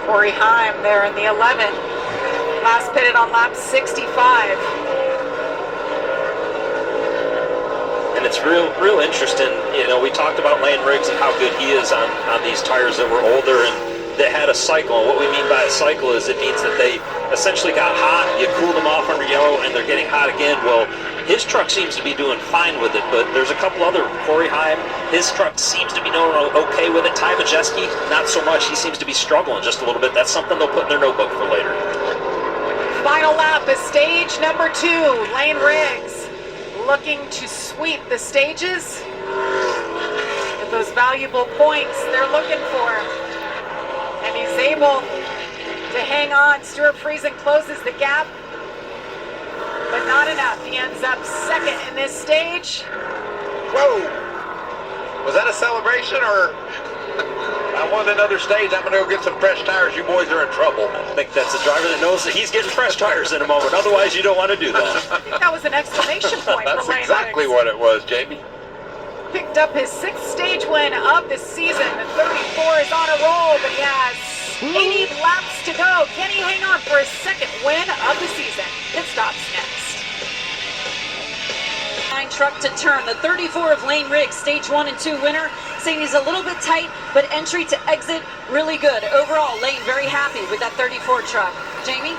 Corey Heim there in the 11. Last pitted on lap 65. And it's real interesting. You know, we talked about Lane Riggs and how good he is on these tires that were older and that had a cycle. And what we mean by a cycle is it means that they essentially got hot, you cooled them off under yellow, and they're getting hot again. Well, his truck seems to be doing fine with it, but there's a couple other. Corey Heim, his truck seems to be doing okay with it. Ty Majeski, not so much. He seems to be struggling just a little bit. That's something they'll put in their notebook for later. Final lap is stage number 2. Lane Riggs looking to sweep the stages with those valuable points they're looking for. And he's able to hang on. Stuart Friesen closes the gap, but not enough. He ends up second in this stage. Whoa! Was that a celebration or? I won another stage. I'm going to go get some fresh tires. You boys are in trouble. I think that's a driver that knows that he's getting fresh tires in a moment. Otherwise, you don't want to do that. I think that was an exclamation point That's for Lane exactly Riggs. what it was, Jamie. Picked up his 6th stage win of the season. The 34 is on a roll, but he has 80 laps to go. Can he hang on for his 2nd win of the season? Pit stops next. Truck to turn. The 34 of Lane Riggs, stage 1 and 2 winner, saying he's a little bit tight, but entry to exit really good. Overall, Lane very happy with that 34 truck. Jamie?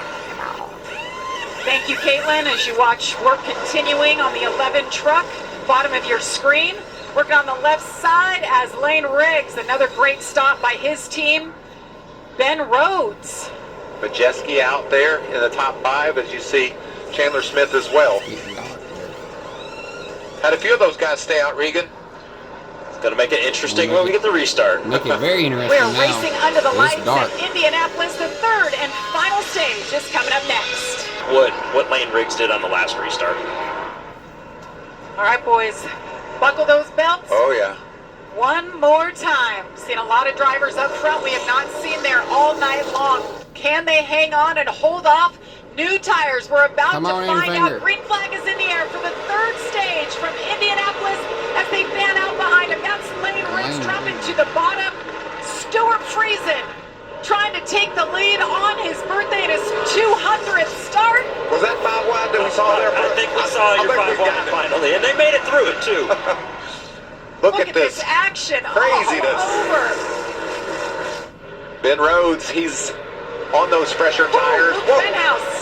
Thank you, Caitlin, as you watch work continuing on the 11 truck, bottom of your screen. Working on the left side as Lane Riggs, another great stop by his team. Ben Rhodes. Majeski out there in the top 5, as you see Chandler Smith as well. Had a few of those guys stay out, Regan. It's going to make it interesting when we get the restart. Make it very interesting We're now. racing under the lights dark. at Indianapolis. The 3rd and final stage is coming up next. What Lane Riggs did on the last restart. All right, boys, buckle those belts. Oh, yeah. One more time. Seen a lot of drivers up front we have not seen there all night long. Can they hang on and hold off? New tires. We're about to find out. Green flag is in the air for the 3rd stage from Indianapolis as they fan out behind him. That's Lane Riggs dropping to the bottom. Stuart Friesen trying to take the lead on his birthday and his 200th start. Was that 5 wide that we saw there? I think we saw your 5 wide finally, and they made it through it too. Look at this action craziness. all over. Ben Rhodes, he's on those fresher tires. Luke Fenhouse.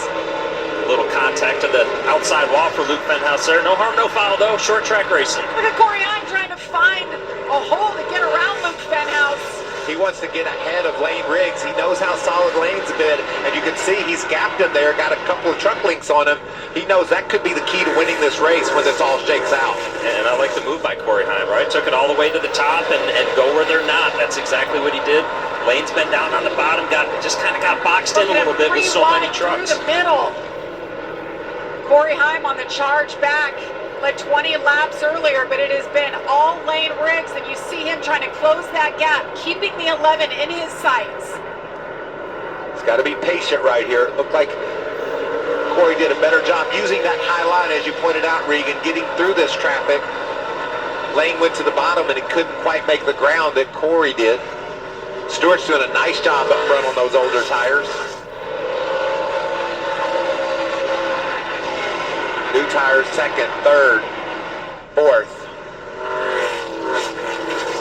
Little contact to the outside wall for Luke Fenhouse there. No harm, no foul though. Short track racing. Look at Corey Heim trying to find a hole to get around Luke Fenhouse. He wants to get ahead of Lane Riggs. He knows how solid Lane's been, and you can see he's gapped him there, got a couple of truck links on him. He knows that could be the key to winning this race when this all shakes out. And I like the move by Corey Heim, right? Took it all the way to the top and go where they're not. That's exactly what he did. Lane's been down on the bottom, just kind of got boxed in a little bit with so many trucks. Through the middle. Corey Heim on the charge back. Led 20 laps earlier, but it has been all Lane Riggs, and you see him trying to close that gap, keeping the 11 in his sights. He's got to be patient right here. It looked like Corey did a better job using that high line, as you pointed out, Regan, getting through this traffic. Lane went to the bottom, and he couldn't quite make the ground that Corey did. Stewart's doing a nice job up front on those older tires. New tires, 2nd, 3rd, 4th.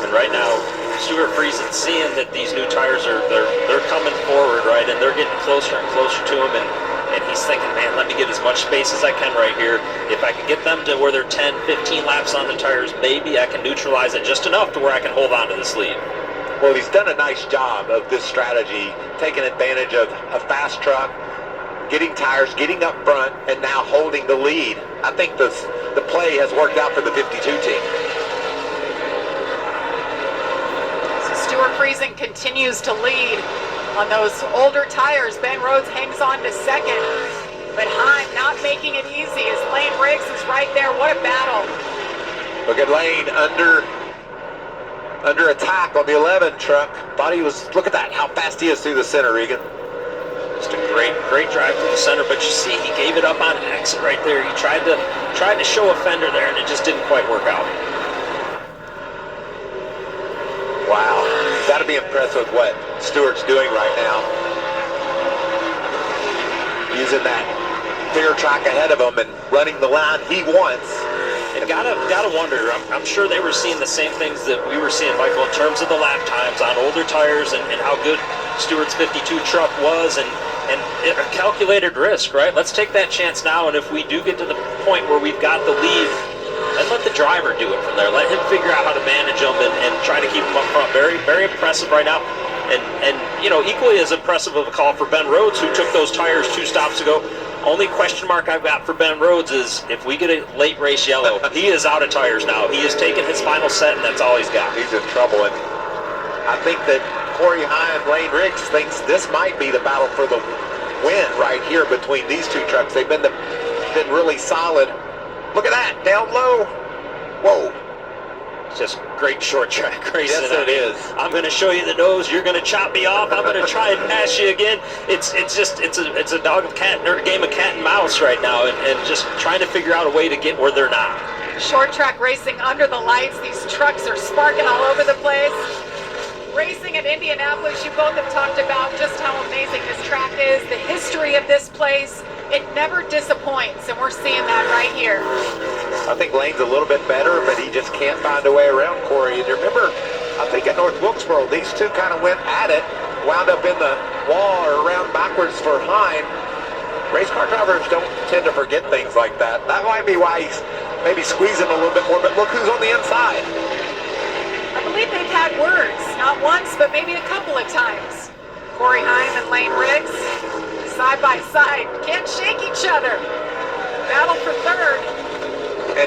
And right now, Stuart Friesen seeing that these new tires they're coming forward, right, and they're getting closer and closer to him, and he's thinking, man, let me get as much space as I can right here. If I can get them to where they're 10, 15 laps on the tires, maybe I can neutralize it just enough to where I can hold on to this lead. Well, he's done a nice job of this strategy, taking advantage of a fast truck, getting tires, getting up front, and now holding the lead. I think the play has worked out for the 52 team. So Stuart Friesen continues to lead on those older tires. Ben Rhodes hangs on to 2nd, but Heim not making it easy as Lane Riggs is right there. What a battle. Look at Lane under attack on the 11 truck. Thought he was, look at that, how fast he is through the center, Regan. Just a great drive through the center, but you see he gave it up on an exit right there. He tried to show a fender there, and it just didn't quite work out. Wow. Got to be impressed with what Stewart's doing right now. Using that clear track ahead of him and running the line he wants. And gotta wonder, I'm sure they were seeing the same things that we were seeing, Michael, in terms of the lap times on older tires and how good Stewart's 52 truck was, and a calculated risk, right? Let's take that chance now, and if we do get to the point where we've got the lead, then let the driver do it from there. Let him figure out how to manage them and try to keep them up front. Very, very impressive right now. And you know, equally as impressive of a call for Ben Rhodes, who took those tires 2 stops ago. Only question mark I've got for Ben Rhodes is if we get a late race yellow, he is out of tires now. He has taken his final set, and that's all he's got. He's in trouble, and I think that Corey High and Lane Riggs thinks this might be the battle for the win right here between these two trucks. They've been really solid. Look at that, down low. Whoa. Just great short track racing. Yes, it is. I'm going to show you the nose. You're going to chop me off. I'm going to try and pass you again. It's a dog of cat or a game of cat and mouse right now, and just trying to figure out a way to get where they're not. Short track racing under the lights. These trucks are sparking all over the place. Racing at Indianapolis, you both have talked about just how amazing this track is, the history of this place. It never disappoints, and we're seeing that right here. I think Lane's a little bit better, but he just can't find a way around Corey. And you remember, I think at North Wilkesboro, these two kind of went at it, wound up in the wall or around backwards for Hine. Race car drivers don't tend to forget things like that. That might be why he's maybe squeezing a little bit more, but look who's on the inside. I believe they've had words, not once, but maybe a couple of times. Corey Hine and Lane Riggs, side by side, can't shake each other. Battle for third.